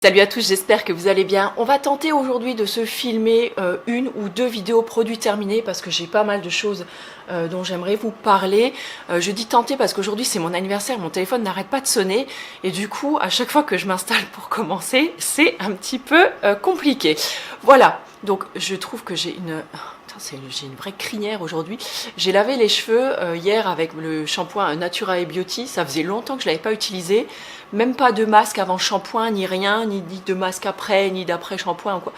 Salut à tous, j'espère que vous allez bien. On va tenter aujourd'hui de se filmer une ou deux vidéos produits terminés parce que j'ai pas mal de choses dont j'aimerais vous parler. Je dis tenter parce qu'aujourd'hui c'est mon anniversaire, mon téléphone n'arrête pas de sonner et du coup à chaque fois que je m'installe pour commencer, c'est un petit peu compliqué. Voilà, donc je trouve que j'ai une... J'ai une vraie crinière aujourd'hui. J'ai lavé les cheveux hier avec le shampoing Natura et Beauty. Ça faisait longtemps que je ne l'avais pas utilisé. Même pas de masque avant shampoing, ni rien, ni de masque après, ni d'après shampoing ou quoi.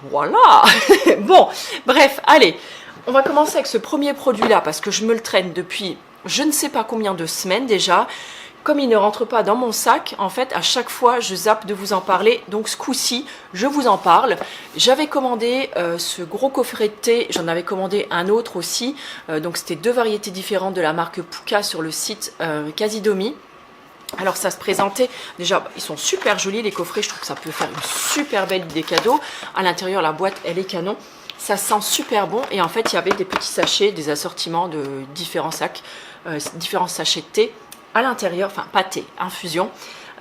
Voilà. Bon, bref, allez. On va commencer avec ce premier produit-là parce que je me le traîne depuis je ne sais pas combien de semaines déjà. Comme il ne rentre pas dans mon sac, en fait, à chaque fois, je zappe de vous en parler. Donc, ce coup-ci, je vous en parle. J'avais commandé ce gros coffret de thé. J'en avais commandé un autre aussi. Donc, c'était deux variétés différentes de la marque Puka sur le site Casidomi. Alors, ça se présentait... Déjà, ils sont super jolis, les coffrets. Je trouve que ça peut faire une super belle idée cadeau. À l'intérieur, la boîte, elle est canon. Ça sent super bon. Et en fait, il y avait des petits sachets, des assortiments de différents sacs, différents sachets de thé. À l'intérieur, enfin pas thé, infusion,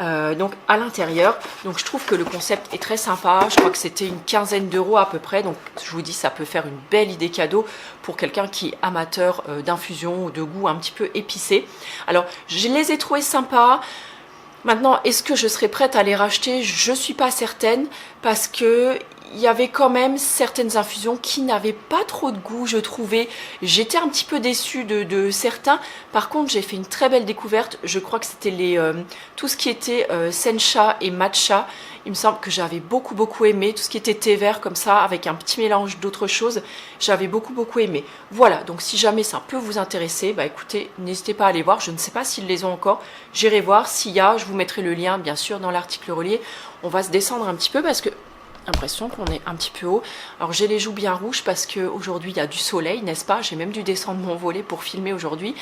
donc à l'intérieur. Donc je trouve que le concept est très sympa. Je crois que c'était une quinzaine d'euros à peu près. Donc je vous dis, ça peut faire une belle idée cadeau pour quelqu'un qui est amateur d'infusion ou de goût un petit peu épicé. Alors je les ai trouvés sympas. Maintenant, est-ce que je serais prête à les racheter? Je ne suis pas certaine parce que il y avait quand même certaines infusions qui n'avaient pas trop de goût, je trouvais. J'étais un petit peu déçue de certains. Par contre, j'ai fait une très belle découverte. Je crois que c'était tout ce qui était sencha et matcha. Il me semble que j'avais beaucoup aimé. Tout ce qui était thé vert comme ça, avec un petit mélange d'autres choses, j'avais beaucoup aimé. Voilà, donc si jamais ça peut vous intéresser, bah écoutez, n'hésitez pas à aller voir. Je ne sais pas s'ils les ont encore. J'irai voir. S'il y a, je vous mettrai le lien, bien sûr, dans l'article relié. On va se descendre un petit peu parce que l'impression qu'on est un petit peu haut. Alors j'ai les joues bien rouges parce qu'aujourd'hui il y a du soleil, n'est-ce pas? J'ai même dû descendre mon volet pour filmer aujourd'hui.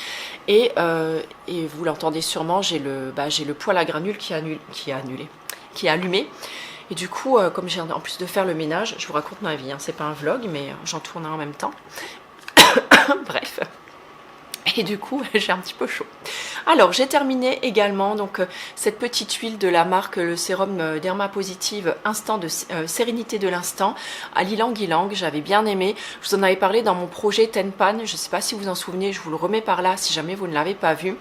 Et vous l'entendez sûrement, j'ai le poêle à granules qui est allumé. Et du coup, comme j'ai en plus de faire le ménage, je vous raconte ma vie, hein, c'est pas un vlog, mais j'en tourne un en même temps. Bref. Et du coup, j'ai un petit peu chaud. Alors, j'ai terminé également donc cette petite huile de la marque le sérum Derma Positive Instant de Sérénité de l'instant à l'ylang-ylang. J'avais bien aimé. Je vous en avais parlé dans mon projet Tenpan. Je ne sais pas si vous en souvenez. Je vous le remets par là si jamais vous ne l'avez pas vu.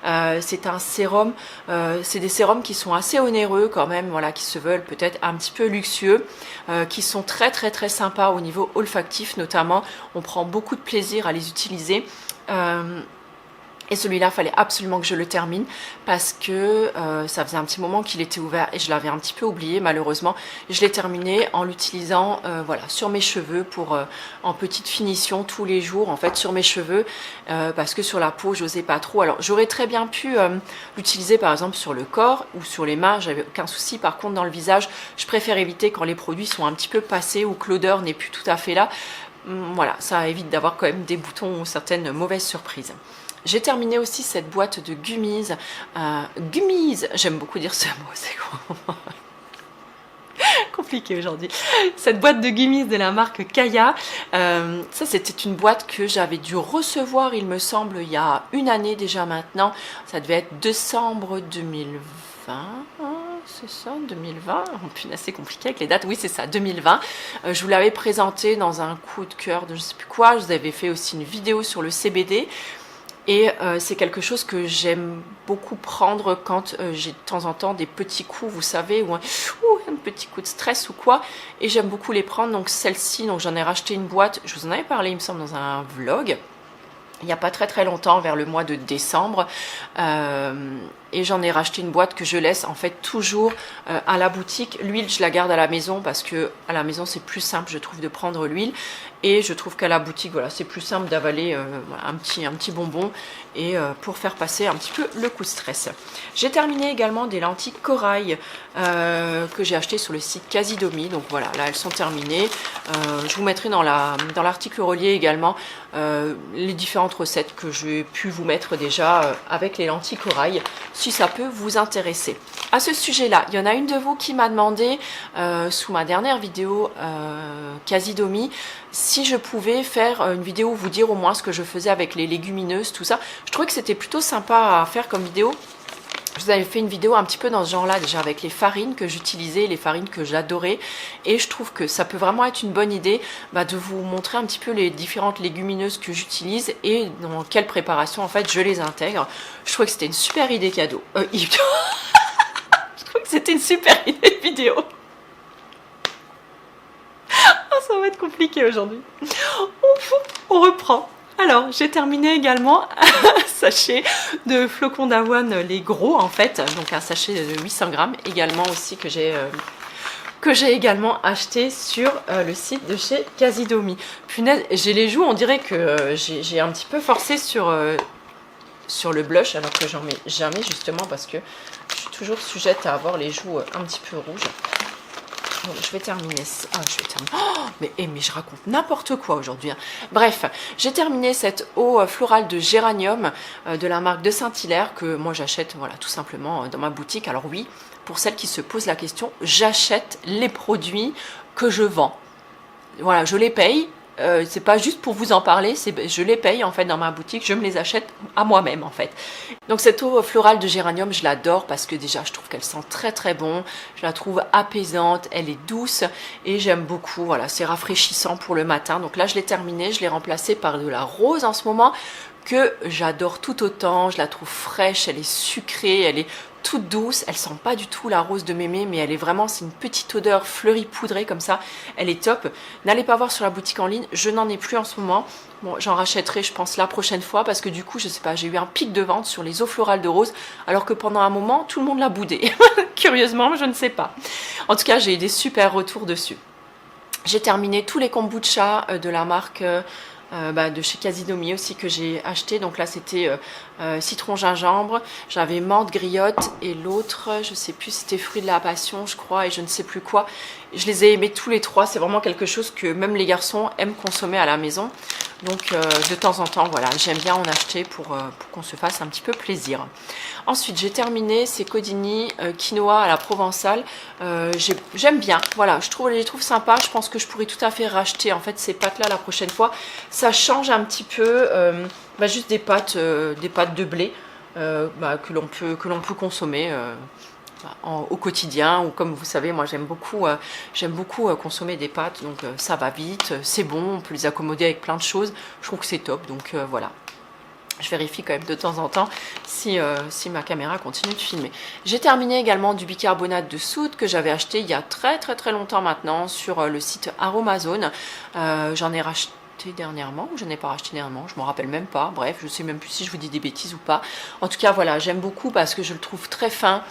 C'est un sérum. C'est des sérums qui sont assez onéreux quand même. Voilà, qui se veulent peut-être un petit peu luxueux, qui sont très sympas au niveau olfactif notamment. On prend beaucoup de plaisir à les utiliser. Et celui-là, fallait absolument que je le termine parce que ça faisait un petit moment qu'il était ouvert et je l'avais un petit peu oublié malheureusement. Je l'ai terminé en l'utilisant voilà, sur mes cheveux pour en petite finition tous les jours en fait sur mes cheveux parce que sur la peau, j'osais pas trop. Alors j'aurais très bien pu l'utiliser par exemple sur le corps ou sur les mains, j'avais aucun souci. Par contre dans le visage, je préfère éviter quand les produits sont un petit peu passés ou que l'odeur n'est plus tout à fait là. Voilà, ça évite d'avoir quand même des boutons ou certaines mauvaises surprises. J'ai terminé aussi cette boîte de gummies. Gummies, j'aime beaucoup dire ce mot, c'est compliqué aujourd'hui. Cette boîte de gummies de la marque Kaya. Ça, c'était une boîte que j'avais dû recevoir, il me semble, il y a une année déjà maintenant. Ça devait être décembre 2020. C'est ça, 2020. Oh, punaise, c'est compliqué avec les dates. Oui, c'est ça, 2020. Je vous l'avais présenté dans un coup de cœur de je ne sais plus quoi. Je vous avais fait aussi une vidéo sur le CBD. Et c'est quelque chose que j'aime beaucoup prendre quand j'ai de temps en temps des petits coups, vous savez, ou un petit coup de stress ou quoi. Et j'aime beaucoup les prendre. Donc celle-ci, donc j'en ai racheté une boîte. Je vous en avais parlé, il me semble, dans un vlog. Il n'y a pas très longtemps, vers le mois de décembre. Et j'en ai racheté une boîte que je laisse en fait toujours à la boutique. L'huile, je la garde à la maison parce que à la maison, c'est plus simple, je trouve, de prendre l'huile. Et je trouve qu'à la boutique, voilà, c'est plus simple d'avaler un petit bonbon et pour faire passer un petit peu le coup de stress. J'ai terminé également des lentilles corail que j'ai achetées sur le site Casidomi. Donc voilà, là, elles sont terminées. Je vous mettrai dans l'article relié également les différentes recettes que j'ai pu vous mettre déjà avec les lentilles corail, si ça peut vous intéresser. À ce sujet-là, il y en a une de vous qui m'a demandé sous ma dernière vidéo Casidomi si je pouvais faire une vidéo, vous dire au moins ce que je faisais avec les légumineuses, tout ça. Je trouvais que c'était plutôt sympa à faire comme vidéo. Je vous avais fait une vidéo un petit peu dans ce genre-là, déjà avec les farines que j'utilisais, les farines que j'adorais. Et je trouve que ça peut vraiment être une bonne idée de vous montrer un petit peu les différentes légumineuses que j'utilise et dans quelle préparation en fait je les intègre. Je trouvais que c'était une super idée cadeau. Je trouvais que c'était une super idée de vidéo. Oh, ça va être compliqué aujourd'hui. On reprend. Alors, j'ai terminé également un sachet de flocons d'avoine, les gros en fait, donc un sachet de 800 grammes également aussi que j'ai également acheté sur le site de chez Casidomi. Punaise, j'ai les joues, on dirait que j'ai un petit peu forcé sur le blush alors que j'en mets jamais justement parce que je suis toujours sujette à avoir les joues un petit peu rouges. Donc, je vais terminer ça. Ah, je vais terminer. Oh, mais je raconte n'importe quoi aujourd'hui. Hein. Bref, j'ai terminé cette eau florale de géranium de la marque de Saint-Hilaire que moi j'achète voilà, tout simplement dans ma boutique. Alors oui, pour celles qui se posent la question, j'achète les produits que je vends. Voilà, je les paye. C'est pas juste pour vous en parler, je les paye en fait dans ma boutique, je me les achète à moi-même en fait. Donc cette eau florale de géranium, je l'adore parce que déjà je trouve qu'elle sent très très bon, je la trouve apaisante, elle est douce et j'aime beaucoup, voilà, c'est rafraîchissant pour le matin. Donc là je l'ai terminée, je l'ai remplacée par de la rose en ce moment que j'adore tout autant, je la trouve fraîche, elle est sucrée, elle est toute douce, elle sent pas du tout la rose de mémé, mais elle est vraiment, c'est une petite odeur fleurie poudrée comme ça, elle est top. N'allez pas voir sur la boutique en ligne, je n'en ai plus en ce moment. Bon, j'en rachèterai je pense la prochaine fois parce que du coup je sais pas, j'ai eu un pic de vente sur les eaux florales de rose alors que pendant un moment tout le monde l'a boudé. Curieusement, je ne sais pas. En tout cas, j'ai eu des super retours dessus. J'ai terminé tous les kombucha de la marque de chez Casidomi aussi que j'ai acheté. Donc là c'était citron gingembre, j'avais menthe griotte et l'autre je sais plus, c'était fruit de la passion je crois et je ne sais plus quoi. Je les ai aimés tous les trois, c'est vraiment quelque chose que même les garçons aiment consommer à la maison. Donc de temps en temps voilà, j'aime bien en acheter pour qu'on se fasse un petit peu plaisir. Ensuite j'ai terminé ces codini quinoa à la provençale. J'aime bien, voilà, je les trouve sympas. Je pense que je pourrais tout à fait racheter en fait ces pâtes là la prochaine fois. Ça change un petit peu, juste des pâtes de blé que l'on peut consommer au quotidien, ou comme vous savez moi j'aime beaucoup consommer des pâtes, donc ça va vite, c'est bon, on peut les accommoder avec plein de choses, je trouve que c'est top, donc voilà. Je vérifie quand même de temps en temps si ma caméra continue de filmer. J'ai terminé également du bicarbonate de soude que j'avais acheté il y a très longtemps maintenant sur le site Aromazone. J'en ai racheté dernièrement ou je n'ai pas racheté dernièrement, je ne me rappelle même pas. Bref, je ne sais même plus si je vous dis des bêtises ou pas. En tout cas, voilà, j'aime beaucoup parce que je le trouve très fin.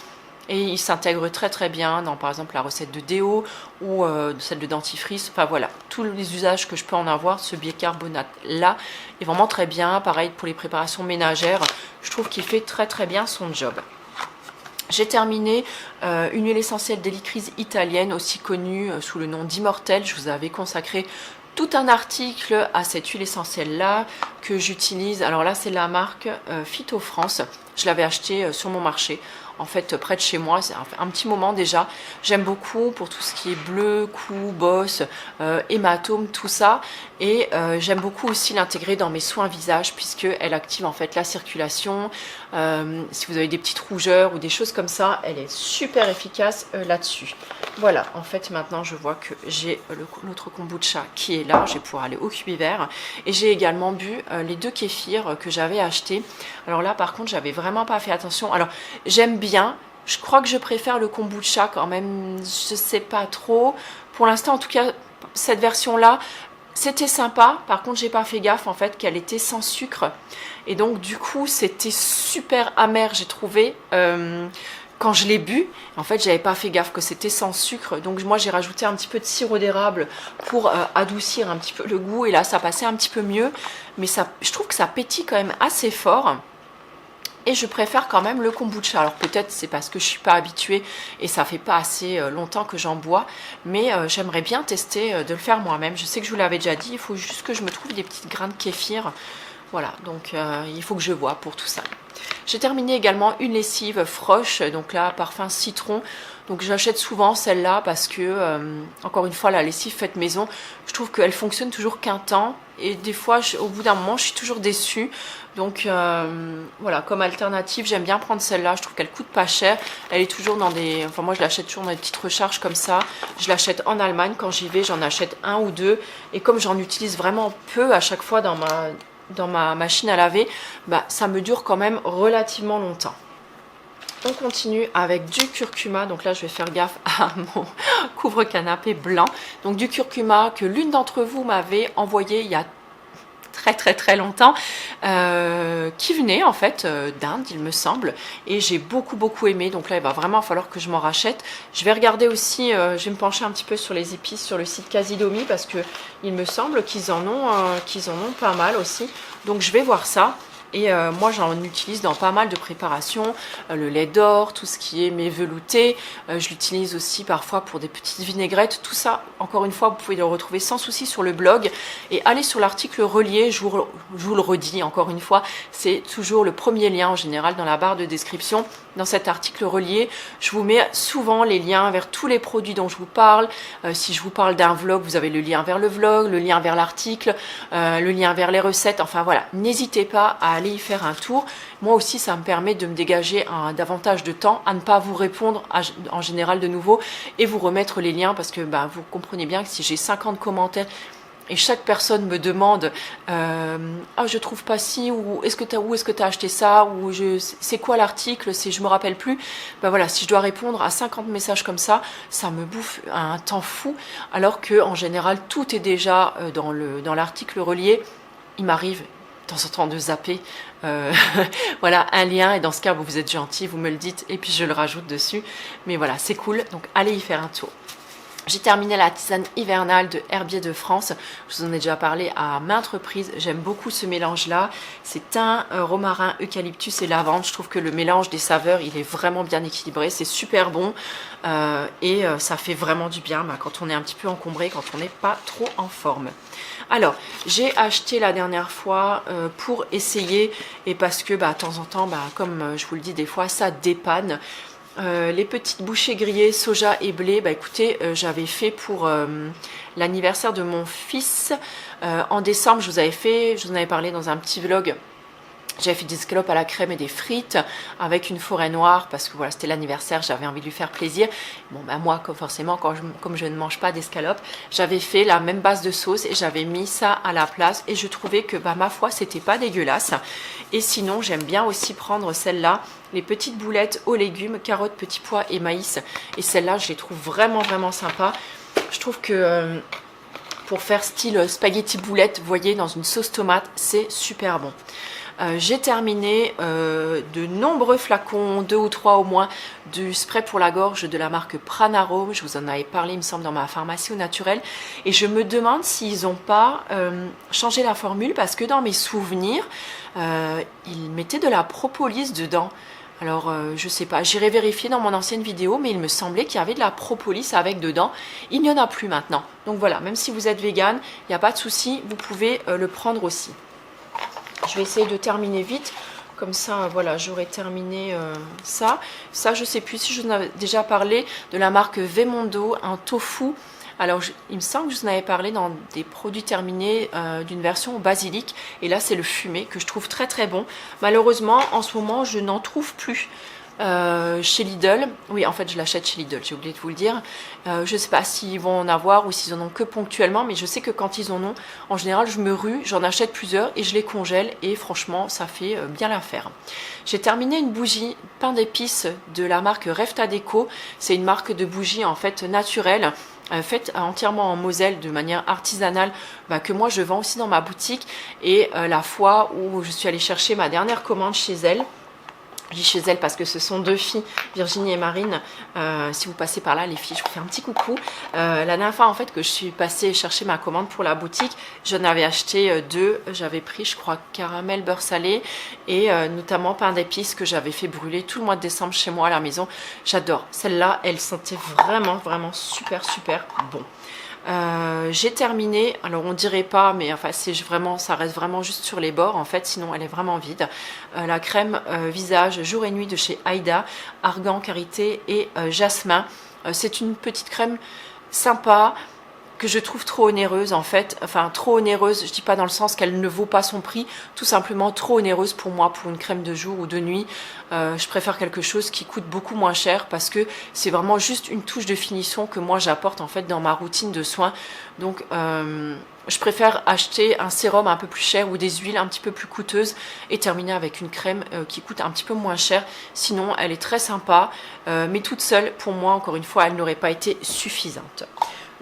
Et il s'intègre très bien dans par exemple la recette de déo ou celle de dentifrice. Enfin voilà, tous les usages que je peux en avoir, ce bicarbonate là est vraiment très bien. Pareil pour les préparations ménagères, je trouve qu'il fait très bien son job. J'ai terminé une huile essentielle d'hélicryse italienne, aussi connue sous le nom d'Immortel. Je vous avais consacré tout un article à cette huile essentielle là que j'utilise. Alors là c'est la marque Phyto France. Je l'avais acheté sur mon marché, en fait près de chez moi, c'est un petit moment déjà. J'aime beaucoup pour tout ce qui est bleu, cou, bosse, hématome, tout ça. Et j'aime beaucoup aussi l'intégrer dans mes soins visage puisqu'elle active en fait la circulation. Si vous avez des petites rougeurs ou des choses comme ça, elle est super efficace là-dessus. Voilà, en fait maintenant je vois que j'ai l'autre kombucha qui est là, je vais pouvoir aller au cubivert. Et j'ai également bu les 2 kéfirs que j'avais achetés. Alors là par contre j'avais vraiment pas fait attention. Alors j'aime bien, je crois que je préfère le kombucha quand même, je sais pas trop. Pour l'instant en tout cas cette version là c'était sympa, par contre j'ai pas fait gaffe en fait qu'elle était sans sucre. Et donc du coup c'était super amer j'ai trouvé. Quand je l'ai bu, en fait, j'avais pas fait gaffe que c'était sans sucre. Donc moi, j'ai rajouté un petit peu de sirop d'érable pour adoucir un petit peu le goût. Et là, ça passait un petit peu mieux. Mais ça, je trouve que ça pétille quand même assez fort. Et je préfère quand même le kombucha. Alors peut-être c'est parce que je suis pas habituée et ça fait pas assez longtemps que j'en bois. Mais j'aimerais bien tester de le faire moi-même. Je sais que je vous l'avais déjà dit. Il faut juste que je me trouve des petites grains de kéfir. Voilà, donc il faut que je vois pour tout ça. J'ai terminé également une lessive Froche, donc là parfum citron. Donc j'achète souvent celle-là parce que, encore une fois, la lessive faite maison, je trouve qu'elle fonctionne toujours qu'un temps. Et des fois, au bout d'un moment, je suis toujours déçue. Donc voilà, comme alternative, j'aime bien prendre celle-là. Je trouve qu'elle coûte pas cher. Elle est toujours dans des... Enfin, moi, je l'achète toujours dans des petites recharges comme ça. Je l'achète en Allemagne. Quand j'y vais, j'en achète un ou deux. Et comme j'en utilise vraiment peu à chaque fois dans ma machine à laver, bah, ça me dure quand même relativement longtemps. On continue avec du curcuma, donc là je vais faire gaffe à mon couvre-canapé blanc. Donc du curcuma que l'une d'entre vous m'avait envoyé il y a très longtemps, qui venait en fait d'Inde il me semble, et j'ai beaucoup aimé. Donc là il va vraiment falloir que je m'en rachète. Je vais regarder aussi, je vais me pencher un petit peu sur les épices sur le site Casidomi, parce que il me semble qu'ils en ont pas mal aussi, donc je vais voir ça. Et moi j'en utilise dans pas mal de préparations, le lait d'or, tout ce qui est mets velouté, je l'utilise aussi parfois pour des petites vinaigrettes. Tout ça, encore une fois, vous pouvez le retrouver sans souci sur le blog, et allez sur l'article relié, je vous le redis encore une fois, c'est toujours le premier lien en général dans la barre de description. Dans cet article relié, je vous mets souvent les liens vers tous les produits dont je vous parle. Si je vous parle d'un vlog, vous avez le lien vers le vlog, le lien vers l'article, le lien vers les recettes. Enfin voilà, n'hésitez pas à aller y faire un tour. Moi aussi, ça me permet de me dégager davantage de temps à ne pas vous répondre en général de nouveau et vous remettre les liens, parce que bah, vous comprenez bien que si j'ai 50 commentaires et chaque personne me demande ah, je trouve pas ci, ou où est-ce que tu as acheté ça, ou c'est quoi l'article, je me rappelle plus, ben voilà, si je dois répondre à 50 messages comme ça me bouffe un temps fou, alors que en général tout est déjà dans l'article relié. Il m'arrive de temps en temps de zapper voilà, un lien, et dans ce cas vous êtes gentil, vous me le dites et puis je le rajoute dessus, mais voilà, c'est cool, donc allez y faire un tour. J'ai terminé la tisane hivernale de Herbier de France. Je vous en ai déjà parlé à maintes reprises. J'aime beaucoup ce mélange-là. C'est thym, romarin, eucalyptus et lavande. Je trouve que le mélange des saveurs, il est vraiment bien équilibré. C'est super bon et ça fait vraiment du bien quand on est un petit peu encombré, quand on n'est pas trop en forme. Alors, j'ai acheté la dernière fois pour essayer, et parce que de temps en temps, comme je vous le dis des fois, ça dépanne. Les petites bouchées grillées soja et blé, écoutez, j'avais fait pour l'anniversaire de mon fils en décembre. Je vous en avais parlé dans un petit vlog. J'avais fait des escalopes à la crème et des frites avec une forêt noire, parce que voilà, c'était l'anniversaire, j'avais envie de lui faire plaisir. Bon, moi, forcément, comme je ne mange pas d'escalopes, j'avais fait la même base de sauce et j'avais mis ça à la place, et je trouvais que ma foi, c'était pas dégueulasse. Et sinon, j'aime bien aussi prendre celle-là, les petites boulettes aux légumes, carottes, petits pois et maïs. Et celle-là, je les trouve vraiment sympa. Je trouve que pour faire style spaghetti boulettes, vous voyez, dans une sauce tomate, c'est super bon. J'ai terminé de nombreux flacons, 2 ou 3 au moins, du spray pour la gorge de la marque Pranarome. Je vous en avais parlé, il me semble, dans ma pharmacie au naturel. Et je me demande s'ils n'ont pas changé la formule, parce que dans mes souvenirs, ils mettaient de la propolis dedans. Alors, je sais pas, j'irai vérifier dans mon ancienne vidéo, mais il me semblait qu'il y avait de la propolis avec dedans. Il n'y en a plus maintenant. Donc voilà, même si vous êtes vegan, il n'y a pas de souci, vous pouvez le prendre aussi. Je vais essayer de terminer vite, comme ça, voilà, j'aurai terminé ça. Ça, je sais plus si je vous en avais déjà parlé, de la marque Vemondo, un tofu. Alors, il me semble que je vous en avais parlé dans des produits terminés d'une version au basilic. Et là, c'est le fumé que je trouve très bon. Malheureusement, en ce moment, je n'en trouve plus. Chez Lidl, oui, en fait je l'achète chez Lidl, j'ai oublié de vous le dire. Je ne sais pas s'ils vont en avoir ou s'ils en ont que ponctuellement, mais je sais que quand ils en ont, en général je me rue, j'en achète plusieurs et je les congèle, et franchement ça fait bien l'affaire. J'ai terminé une bougie pain d'épices de la marque Refta Déco. C'est une marque de bougie en fait naturelle, faite entièrement en Moselle de manière artisanale, que moi je vends aussi dans ma boutique. Et la fois où je suis allée chercher ma dernière commande chez elle, je dis chez elle parce que ce sont 2 filles, Virginie et Marine. Si vous passez par là, les filles, je vous fais un petit coucou. La dernière fois en fait que je suis passée chercher ma commande pour la boutique, j'en avais acheté 2. J'avais pris, je crois, caramel beurre salé et notamment pain d'épices que j'avais fait brûler tout le mois de décembre chez moi à la maison. J'adore. Celle-là, elle sentait vraiment super bon. J'ai terminé, alors on dirait pas, mais enfin c'est vraiment, ça reste vraiment juste sur les bords en fait, sinon elle est vraiment vide. La crème visage jour et nuit de chez Aïda, argan, karité et jasmin. C'est une petite crème sympa, que je trouve trop onéreuse en fait, enfin trop onéreuse, je dis pas dans le sens qu'elle ne vaut pas son prix, tout simplement trop onéreuse pour moi, pour une crème de jour ou de nuit. Je préfère quelque chose qui coûte beaucoup moins cher parce que c'est vraiment juste une touche de finition que moi j'apporte en fait dans ma routine de soins. Donc je préfère acheter un sérum un peu plus cher ou des huiles un petit peu plus coûteuses et terminer avec une crème qui coûte un petit peu moins cher. Sinon elle est très sympa, mais toute seule, pour moi encore une fois, elle n'aurait pas été suffisante.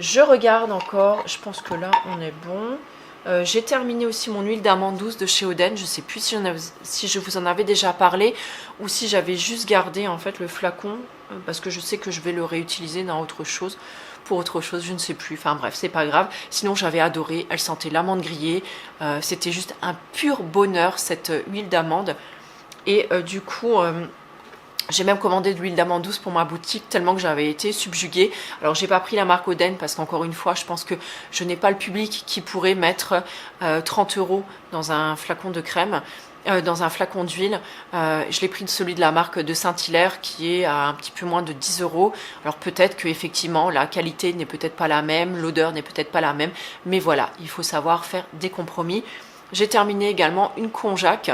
Je regarde encore, je pense que là on est bon. J'ai terminé aussi mon huile d'amande douce de chez Oden. Je ne sais plus si je vous en avais déjà parlé ou si j'avais juste gardé en fait le flacon parce que je sais que je vais le réutiliser dans autre chose, pour autre chose, je ne sais plus. Enfin bref, c'est pas grave. Sinon j'avais adoré, elle sentait l'amande grillée. C'était juste un pur bonheur cette huile d'amande. Et du coup... j'ai même commandé de l'huile d'amande douce pour ma boutique tellement que j'avais été subjuguée. Alors j'ai pas pris la marque Oden parce qu'encore une fois je pense que je n'ai pas le public qui pourrait mettre 30 € dans un flacon de crème, dans un flacon d'huile. Je l'ai pris de celui de la marque de Saint-Hilaire qui est à un petit peu moins de 10 €. Alors peut-être que effectivement la qualité n'est peut-être pas la même, l'odeur n'est peut-être pas la même, mais voilà, il faut savoir faire des compromis. J'ai terminé également une konjac.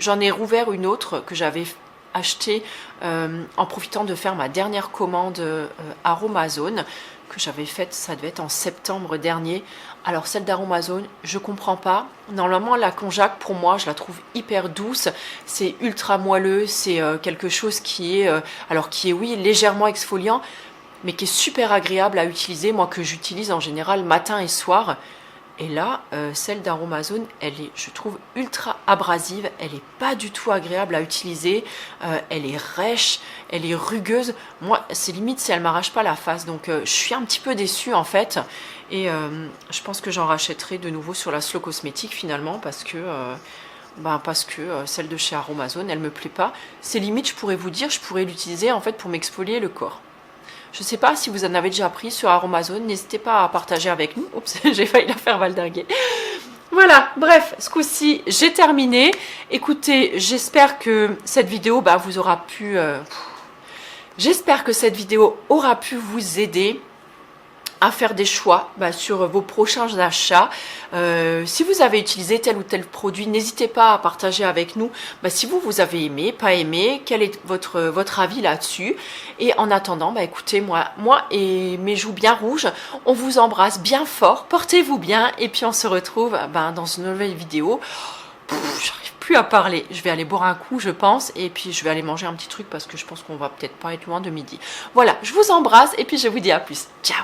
J'en ai rouvert une autre que j'avais achetée en profitant de faire ma dernière commande Aromazone que j'avais faite, ça devait être en septembre dernier. Alors celle d'Aromazone, je comprends pas. Normalement la konjac pour moi je la trouve hyper douce, c'est ultra moelleux, c'est quelque chose qui est, oui légèrement exfoliant, mais qui est super agréable à utiliser, moi que j'utilise en général matin et soir. Et là, celle d'Aromazone, elle est, je trouve, ultra abrasive. Elle n'est pas du tout agréable à utiliser. Elle est rêche, elle est rugueuse. Moi, c'est limite si elle ne m'arrache pas la face. Donc, je suis un petit peu déçue, en fait. Et je pense que j'en rachèterai de nouveau sur la Slow Cosmétique, finalement, parce que celle de chez Aromazone, elle ne me plaît pas. C'est limite, je pourrais vous dire, je pourrais l'utiliser, en fait, pour m'exfolier le corps. Je ne sais pas si vous en avez déjà pris sur Aromazone, n'hésitez pas à partager avec nous. Oups, j'ai failli la faire valdinguer. Voilà, bref, ce coup-ci, j'ai terminé. Écoutez, j'espère que cette vidéo vous aura pu... j'espère que cette vidéo aura pu vous aider à faire des choix sur vos prochains achats. Si vous avez utilisé tel ou tel produit, n'hésitez pas à partager avec nous si vous avez aimé, pas aimé, quel est votre avis là-dessus. Et en attendant, écoutez, moi et mes joues bien rouges, on vous embrasse bien fort, portez-vous bien et puis on se retrouve dans une nouvelle vidéo. J'arrive plus à parler, je vais aller boire un coup je pense et puis je vais aller manger un petit truc parce que je pense qu'on va peut-être pas être loin de midi. Voilà, je vous embrasse et puis je vous dis à plus, ciao.